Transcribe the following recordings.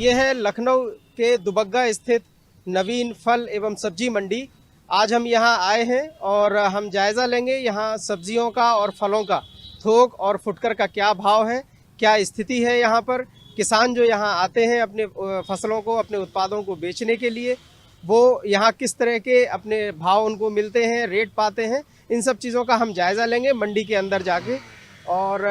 ये है लखनऊ के दुबग्गा स्थित नवीन फल एवं सब्जी मंडी। आज हम यहाँ आए हैं और हम जायज़ा लेंगे यहाँ सब्जियों का और फलों का थोक और फुटकर का क्या भाव है, क्या स्थिति है यहाँ पर। किसान जो यहाँ आते हैं अपने फसलों को, अपने उत्पादों को बेचने के लिए, वो यहाँ किस तरह के अपने भाव उनको मिलते हैं, रेट पाते हैं, इन सब चीज़ों का हम जायज़ा लेंगे मंडी के अंदर जाके। और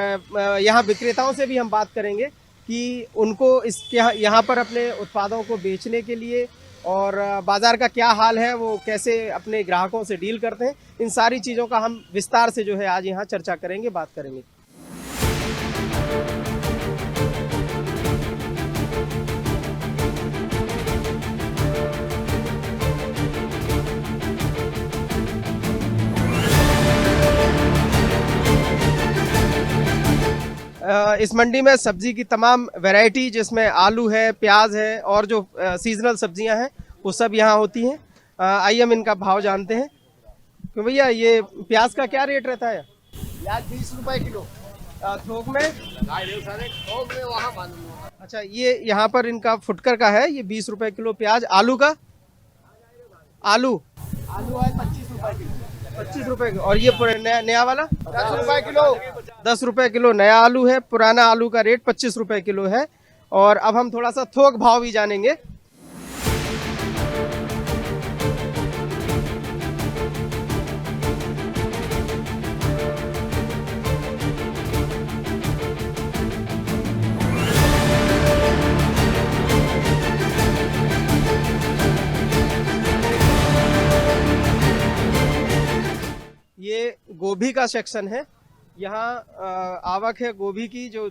यहाँ विक्रेताओं से भी हम बात करेंगे कि उनको यहाँ पर अपने उत्पादों को बेचने के लिए और बाज़ार का क्या हाल है, वो कैसे अपने ग्राहकों से डील करते हैं। इन सारी चीज़ों का हम विस्तार से जो है आज यहाँ चर्चा करेंगे, बात करेंगे। इस मंडी में सब्जी की तमाम वैरायटी, जिसमें आलू है, प्याज है और जो सीजनल सब्जियां हैं वो सब यहाँ होती हैं। आइए हम इनका भाव जानते हैं। क्यों भैया, ये प्याज का क्या रेट रहता है? प्याज 20 रुपए किलो। थोक में? थोक में वहाँ मालूम। अच्छा, ये यहाँ पर इनका फुटकर का है, ये 20 रुपए किलो प्याज। आलू का? आलू है 25 रुपए किलो। 25 रुपए। और ये नया वाला 10 रुपए किलो। 10 रुपए किलो नया आलू है। पुराना आलू का रेट 25 रुपए किलो है। और अब हम थोड़ा सा थोक भाव भी जानेंगे। ये गोभी का सेक्शन है। यहाँ आवक है गोभी की, जो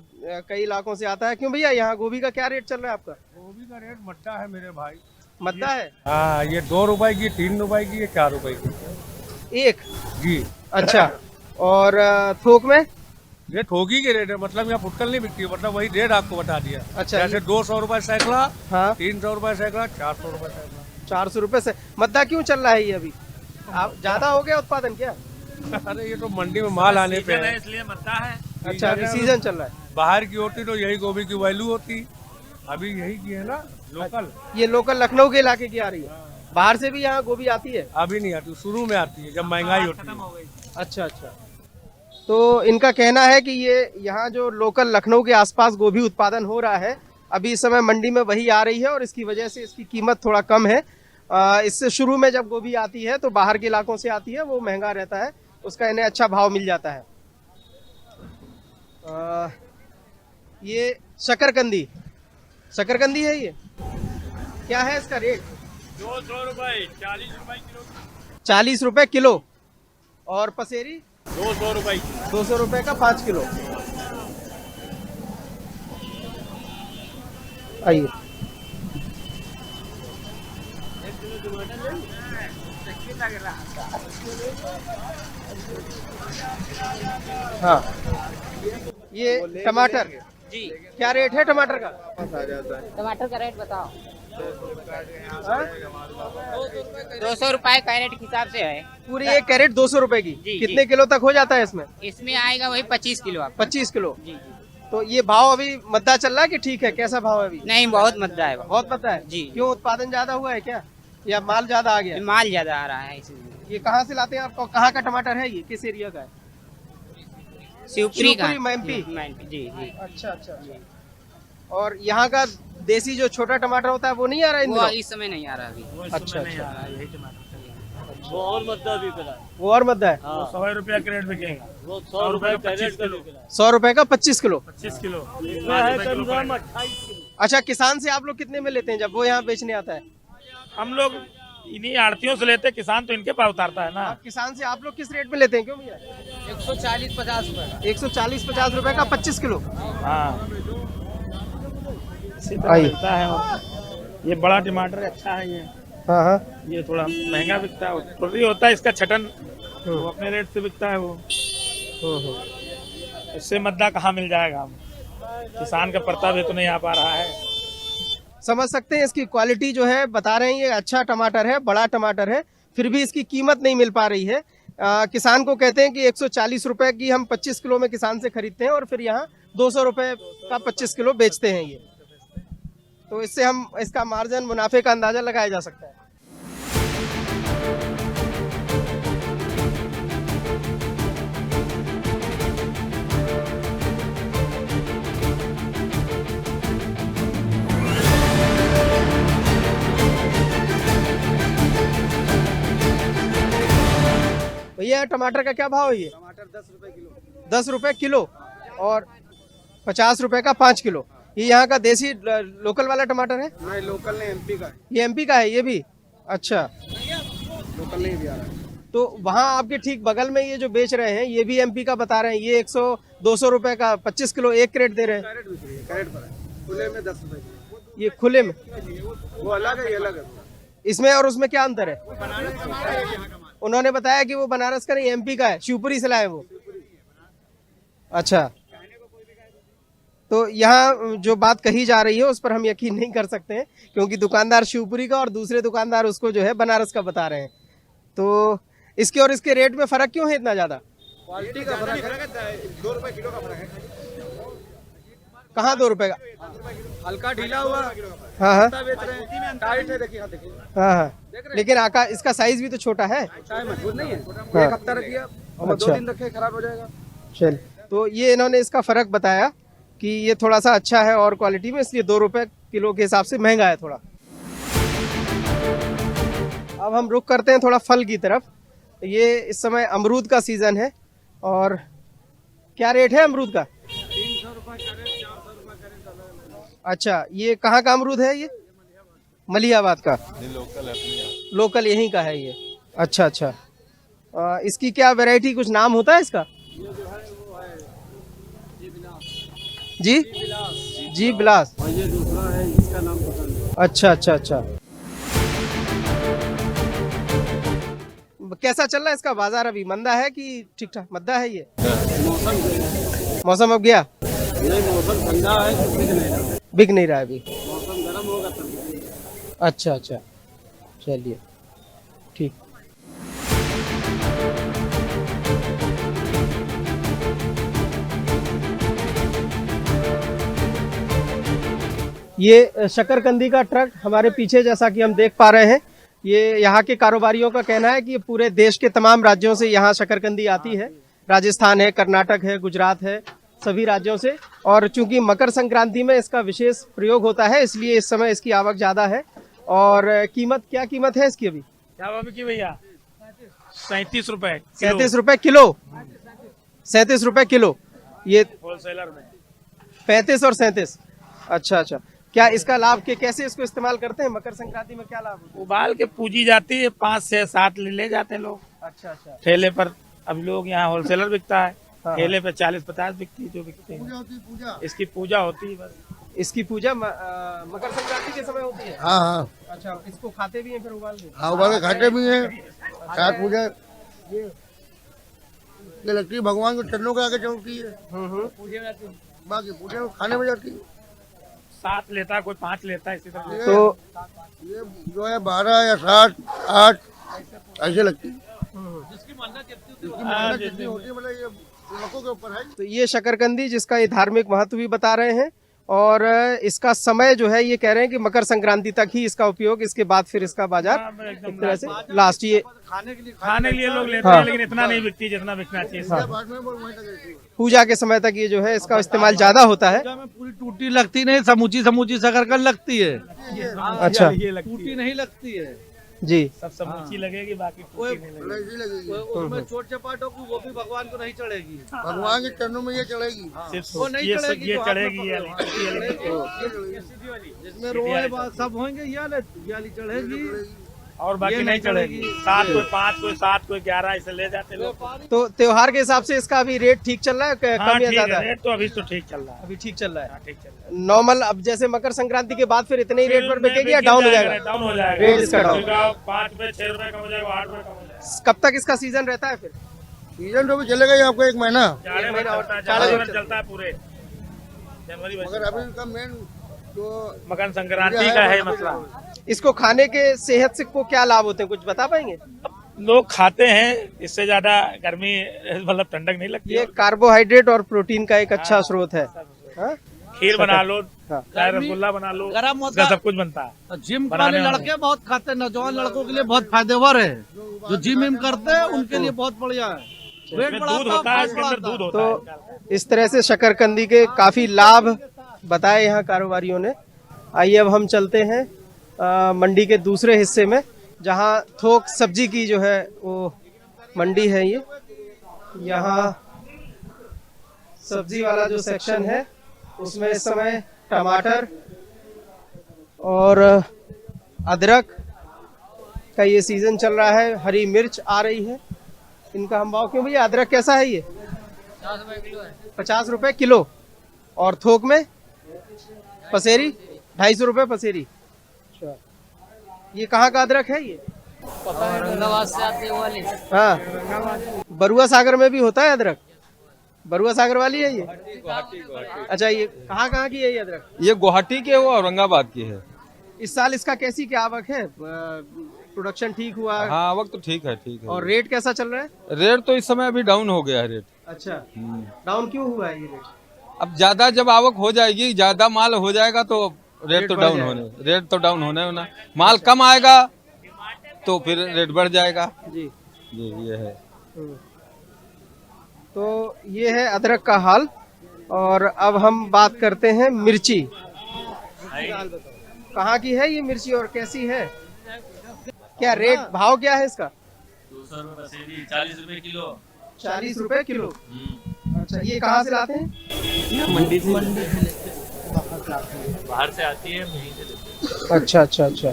कई इलाकों से आता है। क्यों भैया, यहाँ गोभी का क्या रेट चल रहा है आपका? गोभी का रेट मट्टा है मेरे भाई। मद्दा है? हाँ, ये 2 रुपए की, 3 रुपए की, ये 4 रुपए की एक? जी। अच्छा। और थोक में? ये ठोकी के रेट है, मतलब यहाँ फुटकल नहीं बिकती है, मतलब वही रेट आपको बता दिया। अच्छा। जैसे 200 रुपए सैकड़ा, हाँ, 300 रुपए सैकड़ा, 400 रुपए सैकड़ा। 400 रुपए से। मद्दा क्यों चल रहा है ये अभी? आप ज्यादा हो गया उत्पादन क्या? अरे ये तो मंडी में माल आने पे है, इसलिए मद्दा है। अच्छा, अभी सीजन चल रहा है। बाहर की होती तो यही गोभी की वैल्यू होती, अभी यही की है ना लोकल। ये लोकल लखनऊ के इलाके की आ रही है। बाहर से भी यहाँ गोभी आती है? अभी नहीं आती, शुरू में आती है जब महंगाई होती है। अच्छा अच्छा। तो इनका कहना है कि ये यहाँ जो लोकल लखनऊ के आसपास गोभी उत्पादन हो रहा है, अभी इस समय मंडी में वही आ रही है और इसकी वजह से इसकी कीमत थोड़ा कम है। इससे शुरू में जब गोभी आती है तो बाहर के इलाकों से आती है, वो महंगा रहता है, उसका इन्हें अच्छा भाव मिल जाता है। ये शकरकंदी, शकरकंदी है ये, क्या है इसका रेट? 200 रुपए, 40 रुपए किलो। 40 रुपए किलो। और पसेरी? 200 रुपए। 200 रुपए का 5 किलो। आइए। हाँ, ये टमाटर जी, क्या रेट है टमाटर का? टमाटर का रेट बताओ। हाँ? 200 रुपए कैरेट के हिसाब से है। पूरी एक कैरेट 200 रुपए की। जी, कितने जी। किलो तक हो जाता है इसमें? इसमें आएगा वही 25 किलो आप। 25 किलो। जी जी। तो ये भाव अभी मद्दा चल रहा है कि ठीक है? कैसा भाव है अभी? नहीं, बहुत मद्दा है। बहुत मद्दा है जी। क्यों, उत्पादन ज्यादा हुआ है क्या, या माल ज्यादा आ गया? माल ज्यादा आ रहा है इसलिए। ये कहाँ से लाते हैं आपको? कहाँ का टमाटर है ये, किस एरिया का है? शिवपुरी का। मैमपी। जी जी। अच्छा अच्छा। और यहाँ का देसी जो छोटा टमाटर होता है वो नहीं आ रहा है इन वो दिनों? इस समय नहीं आ रहा अभी। अच्छा अच्छा। वो और मद्दा भी पड़ा है। वो और मद्दा है। 100 रुपया कैरेट बिकेगा। वो 100 रुपए का 25 किलो। 100 रुपए का 25 किलो। 25 किलो। इसमें है कम से कम 28 किलो। अच्छा, किसान से आप लोग कितने में लेते हैं जब वो यहाँ बेचने आता है? हम लोग इन्हीं आड़तियों से लेते हैं, किसान तो इनके पास उतारता है ना। आप किसान से आप लोग किस रेट में लेते हैं? क्यों भैया? 140-50 रुपए। 140-50 रुपए का 25 किलो। हाँ, इसी तरह मिलता है। और ये बड़ा टमाटर अच्छा है, हाँ हाँ। ये थोड़ा महंगा बिकता है, थोड़ी होता है इसका छटन, वो अपने रेट से बिकता है। वो इससे मद्दा कहाँ मिल जाएगा, किसान का पड़ता भी तो नहीं आ पा रहा है। समझ सकते हैं इसकी क्वालिटी जो है, बता रहे हैं ये अच्छा टमाटर है, बड़ा टमाटर है, फिर भी इसकी कीमत नहीं मिल पा रही है। किसान को कहते हैं कि 140 रुपए की हम 25 किलो में किसान से खरीदते हैं और फिर यहाँ 200 रुपए का 25 किलो बेचते हैं ये। तो इससे हम इसका मार्जिन मुनाफे का अंदाजा लगाया जा सकता है। भैया टमाटर का क्या भाव है ये? टमाटर 10 रुपए किलो। 10 रुपए किलो और 50 रुपए का 5 किलो। ये यहाँ का देसी लोकल वाला टमाटर है? नहीं, लोकल नहीं, एमपी का है। ये एमपी का है ये भी? अच्छा, लोकल नहीं भी आ रहा है। तो वहाँ आपके ठीक बगल में ये जो बेच रहे हैं ये भी एमपी का बता रहे हैं, ये 100-200 रुपए का 25 किलो एक क्रेट दे रहे हैं। कैरेट बिक रही है, कैरेट पर है। खुले में 10 रुपए किलो। ये खुले में, वो अलग है, ये अलग है। इसमें और उसमें क्या अंतर है? उन्होंने बताया कि वो बनारस का नहीं एमपी का है, शिवपुरी से लाए वो। अच्छा, तो यहाँ जो बात कही जा रही है उस पर हम यकीन नहीं कर सकते हैं, क्योंकि दुकानदार शिवपुरी का और दूसरे दुकानदार उसको जो है बनारस का बता रहे हैं। तो इसके और इसके रेट में फर्क क्यों है इतना ज्यादा? क्वालिटी का फर्क है, 2 रुपए किलो का फर्क है। कहाँ 2 रुपए का? हल्का ढीला हुआ हाँ हाँ बेच रहे हैं, टाइट है। देखिए, देखिए, हाँ हाँ, लेकिन आका इसका साइज भी तो छोटा है। चाय मजबूत नहीं है। हाँ। एक हफ्ता रखिए और 2 दिन रखे, खराब हो जाएगा। चल, तो ये इन्होंने इसका फर्क बताया कि ये थोड़ा सा अच्छा है और क्वालिटी में, इसलिए 2 रुपए किलो के हिसाब से महंगा है थोड़ा। अब हम रुक करते हैं थोड़ा फल की तरफ। ये इस समय अमरूद का सीजन है और क्या रेट है अमरूद का? 300 रुपए कैरेट, 400 रुपए कैरेट। अच्छा, ये कहाँ का अमरूद है ये? मलिहाबाद का? लोकल यहीं का है ये? अच्छा अच्छा। इसकी क्या वैरायटी, कुछ नाम होता है इसका? जी जी बिलास। ये दूसरा है, इसका नाम पता नहीं। अच्छा अच्छा अच्छा। कैसा चल रहा है इसका बाजार अभी? मंदा है कि ठीक ठाक? मंदा है ये? मौसम अब गया? नहीं, मौसम ठंडा है तो बिक नहीं रहा। बिक नहीं रहा है अभी? मौसम गर्म होगा तब। अच्छा अच्छा, चलिए ठीक। ये शकरकंदी का ट्रक हमारे पीछे, जैसा कि हम देख पा रहे हैं, ये यहाँ के कारोबारियों का कहना है कि ये पूरे देश के तमाम राज्यों से यहाँ शकरकंदी आती है। राजस्थान है, कर्नाटक है, गुजरात है, सभी राज्यों से। और चूंकि मकर संक्रांति में इसका विशेष प्रयोग होता है, इसलिए इस समय इसकी आवक ज्यादा है। और कीमत, क्या कीमत है इसकी अभी? क्या भाव की भैया? 37 रुपए। 37 रुपए किलो? 37 रुपए किलो ये होलसेलर में 35 और 37। अच्छा अच्छा, क्या इसका लाभ के कैसे इसको इस्तेमाल करते हैं मकर संक्रांति में? क्या लाभ होता उबाल के पूजी जाती है, 5 से 7 ले जाते हैं लोग है? अच्छा अच्छा। ठेले पर। अब लोग यहाँ होलसेलर बिकता है, हाँ। ठेले पे 40-50 बिकती है जो बिकते हैं। इसकी पूजा होती है बस। इसकी पूजा मकर संक्रांति के समय होती है? हाँ हाँ अच्छा, इसको खाते भी हैं फिर उबाल के? हाँ, उबाल के खाते भी हैं। छठ पूजा ये लगती है भगवान को चरणों के आगे चढ़ती है। बाकी पूजा खाने में जाती है। 7 लेता है, कोई 5 लेता है, इसी तरह। तो ये जो है 12 या 7, 8 ऐसे लगती है। जितनी होती है, मतलब ये लोगों के ऊपर है। तो ये शकरकंदी, जिसका ये धार्मिक महत्व भी बता रहे हैं, और इसका समय जो है ये कह रहे हैं कि मकर संक्रांति तक ही इसका उपयोग, इसके बाद फिर इसका बाजार एक तरह से लास्ट। ये खाने के लिए खाने के लिए लोग लेते हाँ। हैं, लेकिन इतना नहीं बिकती जितना बिकना चाहिए। बाद में वो वहीं तक रहती है। पूजा के समय तक ये जो है इसका इस्तेमाल ज्यादा होता है। पूरी टूटी लगती नहीं, समूची समूची शकरकंद लगती है। अच्छा, ये लगती टूटी है, नहीं लगती है। जी। सब समूची लगेगी, बाकी टूटी नहीं लगेगी। ऐसी लगेगी। उसमें चोट चपाट होगी, वो भी भगवान को नहीं चढ़ेगी। भगवान के चरणों में ये चढ़ेगी। सिर्फ वो नहीं ये चढ़ेगी, ये तो हाथ में चढ़ेगी, ये जिसमें रोए सब होंगे, ये वाली चढ़ेगी और बाकी ये नहीं नहीं चढ़ेगी। चढ़ेगी। 7 कोई 5 कोई 7 कोई 11 ऐसे ले जाते लोग। तो त्योहार के हिसाब से इसका अभी रेट ठीक चल रहा है, हाँ, कम या ठीक ज्यादा है, है? रेट तो अभी तो ठीक चल रहा है। अभी ठीक चल रहा है हाँ, ठीक चल रहा है। नॉर्मल। अब जैसे मकर संक्रांति के बाद फिर इतने ही रेट पर बिकेगी या डाउन हो जाएगा? डाउन हो जाएगा। रेट इसका डाउन। 5 रुपए 6 रुपए कम हो जाएगा, 8 रुपए कम हो जाएगा। कब तक इसका सीजन रहता है फिर? सीजन तो भी चलेगा ही आपको 1 महीना। जाड़े में और चलता है, जाड़े जाड़े में में चलता है पूरे जनवरी में। मगर अभी का मेन जो मकर संक्रांति का है मसला। इसको खाने के सेहत से को क्या लाभ होते हैं, कुछ बता पाएंगे? लोग खाते हैं, इससे ज्यादा गर्मी मतलब ठंडक नहीं लगती। ये कार्बोहाइड्रेट और प्रोटीन का एक अच्छा स्रोत है। हाँ? खीर बना लो, हाँ। चाहे रसगुल्ला बना लो, गरम इसका होता सब कुछ बनता है। जिम बनाने वाले वाले। लड़के बहुत खाते हैं, नौजवान लड़कों के लिए बहुत फायदेवर है। जो जिम विम करते हैं उनके लिए बहुत बढ़िया है। वेट इसमें बढ़ाता दूध है, होता है, फैट इसके अंदर बढ़ाता है। दूध होता है। तो इस तरह से शकरकंदी के काफी लाभ बताए यहाँ कारोबारियों ने। आइए अब हम चलते हैं मंडी के दूसरे हिस्से में, जहाँ थोक सब्जी की जो है वो मंडी है। ये यहाँ सब्जी वाला जो सेक्शन है उसमें इस समय टमाटर और अदरक का ये सीजन चल रहा है। हरी मिर्च आ रही है। इनका हम भाव क्यों भैया? अदरक कैसा है ये? 50 रुपए किलो। और थोक में पसेरी 250 रुपए पसेरी। अच्छा, ये कहाँ का अदरक है ये? औरंगाबाद से आते वाले। हाँ, बरुआ सागर में भी होता है अदरक। बरुआ सागर वाली है ये? अच्छा, ये कहाँ की है ये अदरक? ये गुवाहाटी के वो औरंगाबाद की है। इस साल इसका कैसी क्या आवक है? प्रोडक्शन ठीक हुआ? हाँ, वक्त तो ठीक है, ठीक है। और रेट कैसा चल रहा है? रेट तो इस समय अभी डाउन हो गया है रेट। अच्छा, डाउन क्यों हुआ है ये रेट? अब ज्यादा जब आवक हो जाएगी, ज्यादा माल हो जाएगा तो रेट तो बढ़ डाउन होने होना। माल कम आएगा तो फिर रेट बढ़ जाएगा। जी जी, ये है। तो ये है अदरक का हाल। और अब हम बात करते हैं मिर्ची। कहाँ की है ये मिर्ची और कैसी है? क्या रेट भाव क्या है इसका? 200 रुपए पसेरी, 40 रुपए किलो। 40 रुपए किलो। अच्छा, ये कहाँ से लाते हैं? मंडी से बाहर से आती है, वहीं से लेते हैं। अच्छा अच्छा अच्छा।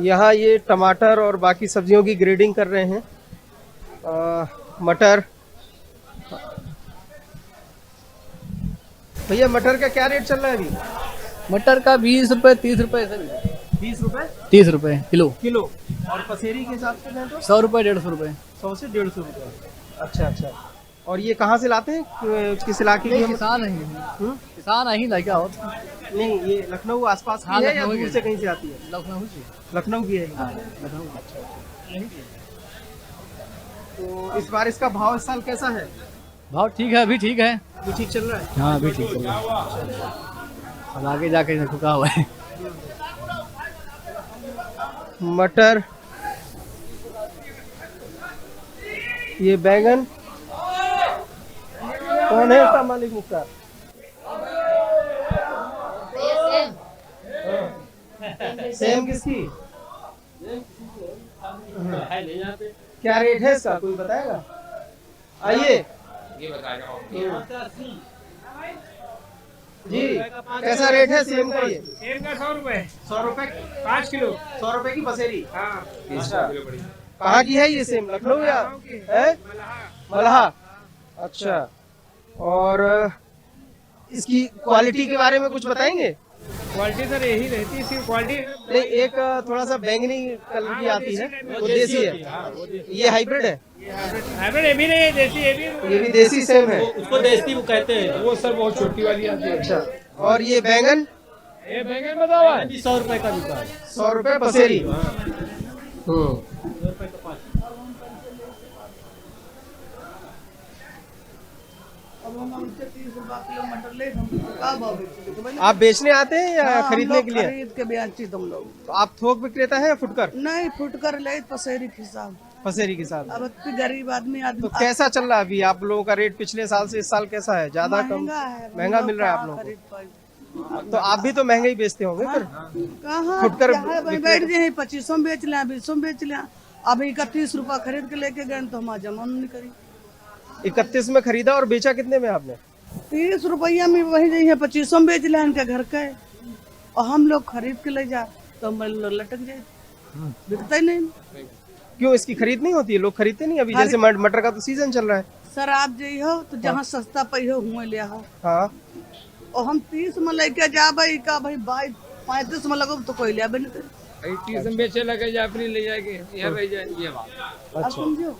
यहाँ ये टमाटर और बाकी सब्जियों की ग्रेडिंग कर रहे हैं। मटर, भैया मटर का क्या रेट चल रहा है अभी? मटर का 20 रुपए 30 रुपए ऐसे 20 रुपए 30 रुपए किलो। किलो। और पसेरी के हिसाब से लें तो 100 रुपए 150 रुपए। 100 से 150 रुपए। अच्छा अच्छा। और ये कहाँ से लाते हैं? किस इलाके की? किसान है, किसान ही लगा हो। नहीं, ये लखनऊ आसपास की है या दूर से कहीं से आती है? लखनऊ से। लखनऊ की है। लखनऊ। तो इस बार इसका भाव इस साल कैसा है? भाव ठीक है, अभी ठीक है। अभी ठीक चल रहा है? हाँ, अभी ठीक चल रहा है। अब आगे जाके रुका हुआ है। मटर, ये बैंगन। कौन है इसका मालिक? मुख्तार। सेम किसकी? क्या रेट है इसका, कोई बताएगा? आइए जी, कैसा रेट है सेम का? ये सेम का 100 रुपए। 100 रुपए 5 किलो। 100 रुपए की पसेरी। हाँ। अच्छा, कहाँ की है ये सेम? लखनऊ या है? मलहा। अच्छा, और इसकी क्वालिटी के बारे में कुछ बताएंगे? क्वालिटी सर यही रहती है, इसकी क्वालिटी। नहीं, एक थोड़ा सा बैंगनी कलर की आती है, वो देसी है। ये हाइब्रिड है? हाइब्रिड ये भी नहीं है, देसी ये भी। ये भी देसी सेम है? उसको देसी वो कहते हैं। वो सर बहुत छोटी वाली आती है। अच्छा, और ये बैंगन? ये बैंगन बताओ 100 रुपए का बिका है। 100 रुपए पसेरी। आप बेचने आते हैं या खरीदने के लिए? खरीद के बेची तुम लोग। तो आप थोक विक्रेता है या फुटकर? नहीं, फुटकर ले पसेरी के हिसाब। पसेरी के साथ। अब इतनी गरीब आदमी तो कैसा चल रहा है अभी आप लोगों का रेट? पिछले साल से इस साल कैसा है? ज्यादा कम? महंगा है। महंगा मिल रहा है आप लोगों को? तो आप भी तो महंगा ही बेचते होंगे फिर? कहाँ फुटकर बैठ गए 25 में बेच लिया, 20 में बेच लिया। अब 31 रुपया खरीद के लेके गए तो हमारा जमा नहीं करी। 31 में खरीदा और बेचा कितने में आपने? 30 रुपया में वही है, 25 में बेच लिया इनके घर का। और हम लोग खरीद के ले जा तो हम लोग लटक जाए, बिकता ही नहीं। क्यों, इसकी खरीद नहीं होती है? लोग खरीदते नहीं? अभी जैसे मटर का तो सीजन चल रहा है। सर आप जाइ हो तो जहाँ सस्ता पई हो हुए ले हो। हाँ, और हम 30 में लेके जा भाई का भाई 35 में लगो तो कोई ले आबे नहीं। 30 में बेचे लगे जा अपनी ले जाएंगे, यहाँ रह जाए ये बात। अब समझो,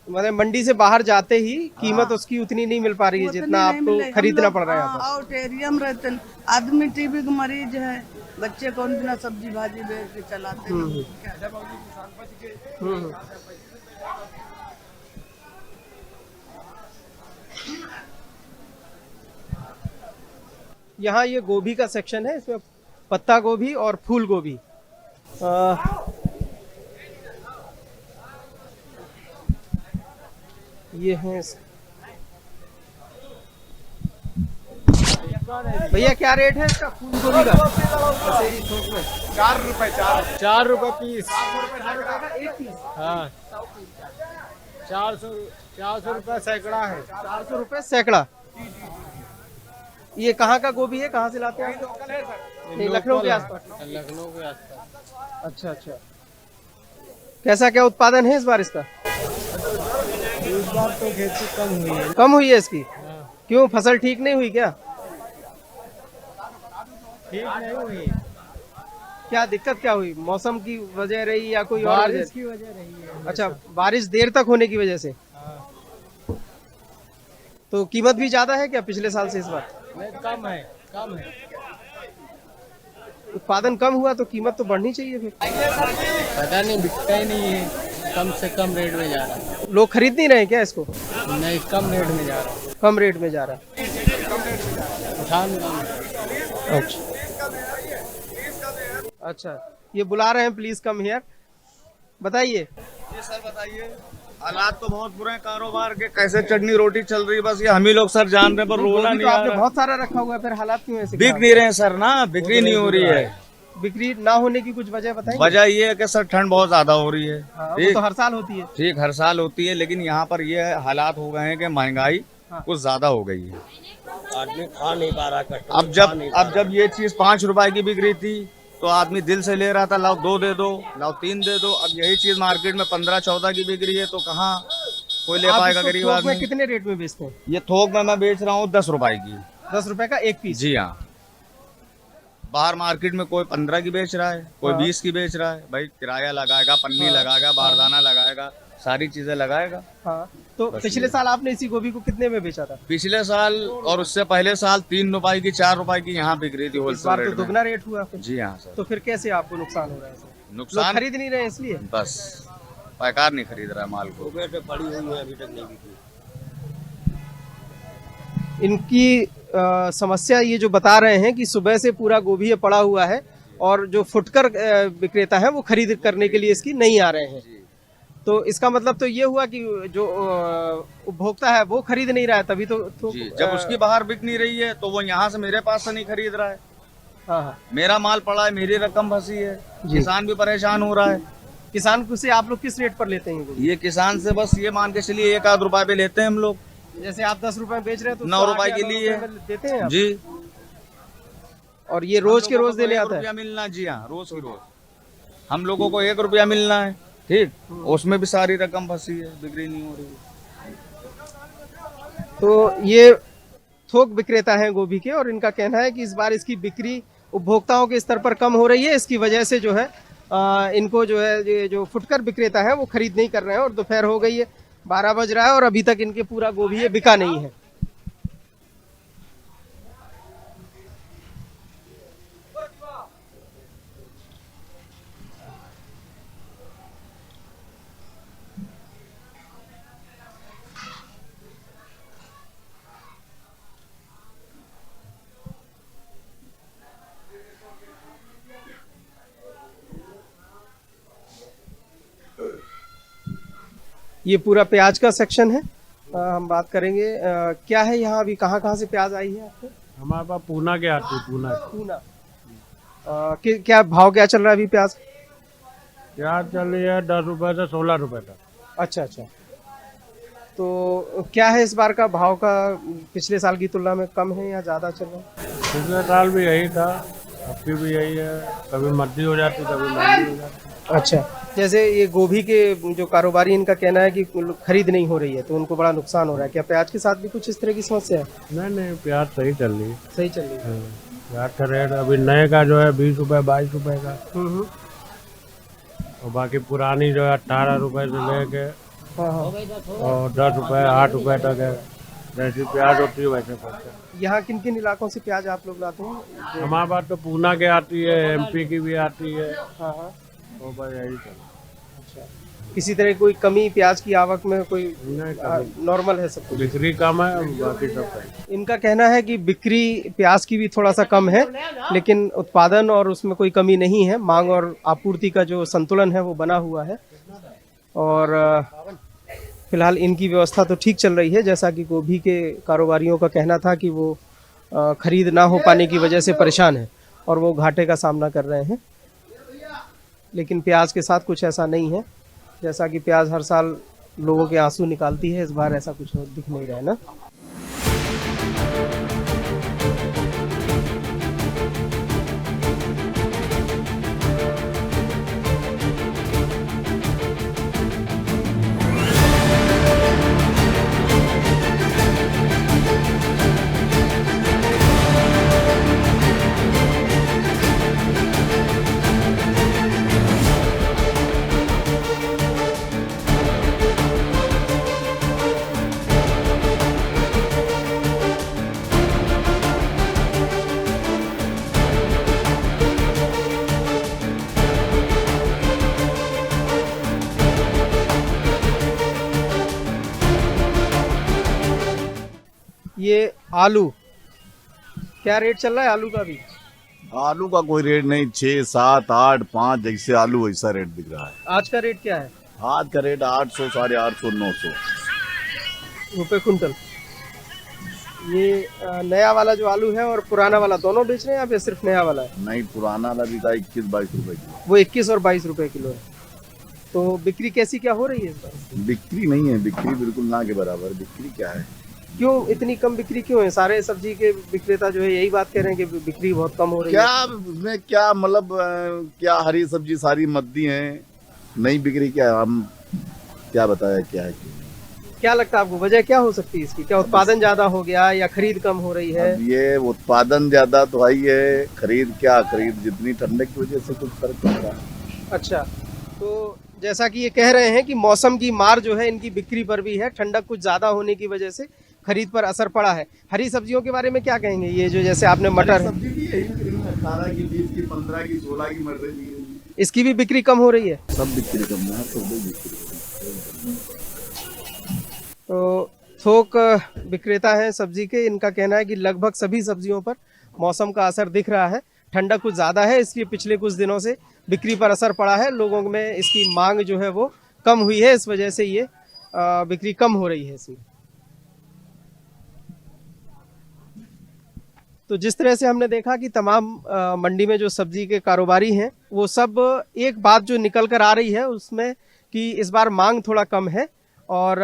मतलब मंडी से बाहर जाते ही कीमत उसकी उतनी नहीं मिल पा रही है जितना आपको खरीदना पड़ रहा है यहाँ पर। आउट एरिया में रहते हैं, आदमी टीबी का मरीज है, बच्चे कौन बिना सब्जी भाजी बेच के चलाते हैं। यहाँ ये गोभी का सेक्शन है, इसमें पत्ता गोभी और फूल गोभी। ये है भैया, क्या रेट है इसका फूल गोभी का? पसेरी थोक में 4 रुपए 4 रुपए पीस। एक पीस हाँ 400 रुपए सैकड़ा है। 400 रुपए सैकड़ा। ये कहाँ का गोभी है, कहाँ से लाते हैं? नहीं, लखनऊ के आसपास। लखनऊ के आसपास। अच्छा अच्छा। कैसा क्या उत्पादन है इस बार इसका? इस बार तो खेती कम हुई है। कम हुई है इसकी? क्यों, फसल ठीक नहीं हुई क्या? ठीक नहीं हुई, क्या दिक्कत क्या हुई? मौसम की वजह रही या कोई और बारिश वजह? की वजह रही है। अच्छा, बारिश देर तक होने की वजह से। तो कीमत भी ज्यादा है क्या पिछले साल से इस बार? नहीं, कम है। उत्पादन कम हुआ तो कीमत तो बढ़नी चाहिए फिर। पता नहीं, बिकता ही नहीं है, कम से कम रेट में जा रहा है। लोग खरीद नहीं रहे क्या इसको? नहीं, कम रेट में जा रहा है। कम रेट में जा रहा है। उठान कम। अच्छा अच्छा, ये बुला रहे हैं, प्लीज कम हियर। बताइए। जी सर बताइए। हालात तो बहुत बुरे हैं कारोबार के, कैसे चटनी रोटी चल रही है, बस ये हम ही लोग सर जान रहे हैं, पर रोना गोभी नहीं तो आ आपने रहा। बहुत सारा रखा हुआ है, फिर हालात क्यों ऐसे? बिक नहीं रहे हैं सर ना, बिक्री नहीं हो रही है। बिक्री ना होने की कुछ वजह बताएंगे? वजह ये है कि सर ठंड बहुत ज्यादा हो रही है। हाँ, वो ठीक तो हर साल होती है। ठीक, हर साल होती है, लेकिन यहाँ पर ये हालात हो गए हैं कि महंगाई कुछ ज्यादा हो गई है। आदमी खा नहीं पा रहा। अब जब ये चीज 5 रुपए की बिक रही थी तो आदमी दिल से ले रहा था, लाओ 2 दे दो, लाओ 3 दे दो। अब यही चीज मार्केट में 15-14 की बिक रही है, तो कहाँ कोई ले आप पाएगा इसको गरीब थोक आदमी? में कितने रेट में बेचते हैं? ये थोक में मैं बेच रहा हूँ 10 रुपए की। 10 रुपए का एक पीस? जी हाँ। बाहर मार्केट में कोई 15 की बेच रहा है, कोई 20 की बेच रहा है। भाई किराया लगाएगा, पन्नी लगाएगा, बारदाना लगाएगा, सारी चीजें लगाएगा। हाँ, तो पिछले साल आपने इसी गोभी को कितने में बेचा था? पिछले साल और उससे पहले साल 3 रुपए की, 4 रुपए की यहाँ बिक रही थी इस होलसेल बार तो रेट में। दुगना रेट हुआ फिर। जी हाँ सर। तो फिर कैसे आपको नुकसान हो रहा है? लोग नुकसान खरीद नहीं रहे इसलिए? बस पैकार नहीं खरीद रहा है माल को। पड़ी हुई है, अभी तक नहीं बिकी। इनकी समस्या ये जो बता रहे हैं कि सुबह से पूरा गोभी ये पड़ा हुआ है और जो फुटकर विक्रेता है वो खरीद करने के लिए इसकी नहीं आ रहे हैं। तो इसका मतलब तो ये हुआ कि जो उपभोक्ता है वो खरीद नहीं रहा है, तभी तो जी, जब उसकी बाहर बिक नहीं रही है तो वो यहाँ से मेरे पास से नहीं खरीद रहा है। हाँ, मेरा माल पड़ा है, मेरी रकम फंसी है, किसान भी परेशान हो रहा है। किसान से आप लोग किस रेट पर लेते हैं? ये किसान से बस ये मान के चलिए 1-8 रुपए पे लेते हैं हम लोग। जैसे आप 10 रुपए बेच रहे हैं तो 9 रुपए के लिए देते हैं आप? जी। और ये रोज के रोज देने आता है? ₹1 मिलना। जी हाँ, रोज की रोज हम लोगों को ₹1 मिलना है। ठीक, उसमें भी सारी रकम फंसी है, बिक्री नहीं हो रही है। तो ये थोक विक्रेता हैं गोभी के और इनका कहना है कि इस बार इसकी बिक्री उपभोक्ताओं के स्तर पर कम हो रही है। इसकी वजह से जो है इनको जो है ये जो फुटकर विक्रेता है वो खरीद नहीं कर रहे हैं। और दोपहर हो गई है, 12 बज रहा है और अभी तक इनके पूरा गोभी ये बिका नहीं है। ये पूरा प्याज का सेक्शन है। हम बात करेंगे क्या है यहाँ अभी, कहाँ कहाँ से प्याज आई है आपको? हमारे पास पूना के आती है। पूना। क्या भाव क्या चल रहा है अभी प्याज? प्याज चल रही है 10 रुपए से 16 रुपए तक। अच्छा अच्छा। तो क्या है इस बार का भाव का, पिछले साल की तुलना में कम है या ज़्यादा चल रहा है? पिछले साल भी यही था, अब भी यही है। कभी मद्दी हो जाती, कभी महंगी हो जाती। अच्छा, जैसे ये गोभी के जो कारोबारी, इनका कहना है कि खरीद नहीं हो रही है तो उनको बड़ा नुकसान हो रहा है। क्या प्याज के साथ भी कुछ इस तरह की समस्या है? नहीं, प्याज सही चल रही है। सही चल रही है। प्याज का रेट अभी नए का जो है 20 रुपए 22 रुपए का, और बाकी पुरानी जो है 18 रुपए से लेके और 10 रुपए 8 रुपए तक है। जैसी प्याज होती है वैसे पड़ता है। यहाँ किन किन इलाकों से प्याज आप लोग लाते हैं? हमारे पास तो पूना के आती है, MP की भी आती है। हाँ हाँ। तो बस यही चल। अच्छा, किसी तरह कोई कमी प्याज की आवक में कोई नॉर्मल है सब कुछ? बिक्री कम है, बाकी सब सही। इनका कहना है कि बिक्री प्याज की भी थोड़ा सा कम है, लेकिन उत्पादन और उसमें कोई कमी नहीं है। मांग और आपूर्ति का जो संतुलन है वो बना हुआ है और फिलहाल इनकी व्यवस्था तो ठीक चल रही है। जैसा कि गोभी के कारोबारियों का कहना था कि वो खरीद ना हो पाने की वजह से परेशान है और वो घाटे का सामना कर रहे हैं, लेकिन प्याज के साथ कुछ ऐसा नहीं है। जैसा कि प्याज हर साल लोगों के आंसू निकालती है, इस बार ऐसा कुछ दिख नहीं रहा है ना। ये आलू क्या रेट चल रहा है आलू का भी? आलू का कोई रेट नहीं, 6, 7, 8, 5 जैसे आलू वैसा रेट दिख रहा है। आज का रेट क्या है? आज का रेट 800, 850, 900 रुपए कुंटल। ये नया वाला जो आलू है और पुराना वाला दोनों बेच रहे हैं या फिर सिर्फ नया वाला है? नहीं, पुराना वाला भी था 21-22 रुपए किलो। वो 21 और 22 रुपए किलो है। तो बिक्री कैसी क्या हो रही है इस बार? बिक्री नहीं है, बिक्री बिल्कुल ना के बराबर। बिक्री क्या है? क्यों इतनी कम बिक्री क्यों है? सारे सब्जी के विक्रेता जो है यही बात कह रहे हैं कि बिक्री बहुत कम हो रही है। क्या उसमें क्या मतलब, क्या हरी सब्जी सारी मद्दी है, नहीं बिक्री क्या? हम क्या बताया क्या है? क्या लगता है आपको वजह क्या हो सकती है इसकी? क्या उत्पादन ज्यादा हो गया या खरीद कम हो रही है? ये उत्पादन ज्यादा तो है ही है, खरीद क्या, खरीद जितनी ठंडक की वजह से कुछ फर्क पड़ता है। अच्छा, तो जैसा कि ये कह रहे हैं कि मौसम की मार जो है इनकी बिक्री पर भी है, ठंडक कुछ ज्यादा होने की वजह से खरीद पर असर पड़ा है। हरी सब्जियों के बारे में क्या कहेंगे? ये जो जैसे आपने मटर है, सब्जी भी है 18 की, 20 की, 15 की, 16 की मटर भी, इसकी भी बिक्री कम हो रही है। सब बिक्री कम है, सब बिक्री कम। तो थोक विक्रेता हैं सब्जी के, इनका कहना है कि लगभग सभी सब्जियों पर मौसम का असर दिख रहा है। ठंडक कुछ ज़्यादा है, इसलिए पिछले कुछ दिनों से बिक्री पर असर पड़ा है। लोगों में इसकी मांग जो है वो कम हुई है, इस वजह से ये बिक्री कम हो रही है इसमें। तो जिस तरह से हमने देखा कि तमाम मंडी में जो सब्जी के कारोबारी हैं वो सब एक बात जो निकल कर आ रही है उसमें कि इस बार मांग थोड़ा कम है और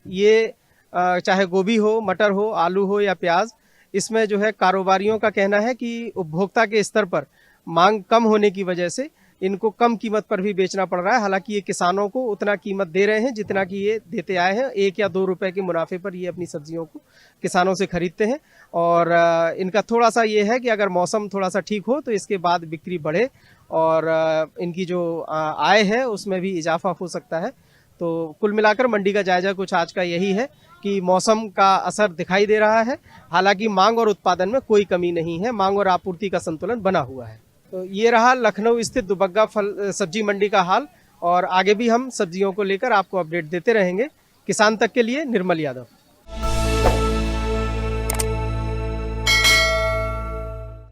ये चाहे गोभी हो, मटर हो, आलू हो या प्याज, इसमें जो है कारोबारियों का कहना है कि उपभोक्ता के स्तर पर मांग कम होने की वजह से इनको कम कीमत पर भी बेचना पड़ रहा है। हालांकि ये किसानों को उतना कीमत दे रहे हैं जितना कि ये देते आए हैं। 1 या 2 रुपए के मुनाफे पर ये अपनी सब्जियों को किसानों से खरीदते हैं और इनका थोड़ा सा ये है कि अगर मौसम थोड़ा सा ठीक हो तो इसके बाद बिक्री बढ़े और इनकी जो आय है उसमें भी इजाफा हो सकता है। तो कुल मिलाकर मंडी का जायजा कुछ आज का यही है कि मौसम का असर दिखाई दे रहा है। हालांकि मांग और उत्पादन में कोई कमी नहीं है, मांग और आपूर्ति का संतुलन बना हुआ है। तो ये रहा लखनऊ स्थित दुबग्गा फल सब्जी मंडी का हाल और आगे भी हम सब्जियों को लेकर आपको अपडेट देते रहेंगे। किसान तक के लिए निर्मल यादव।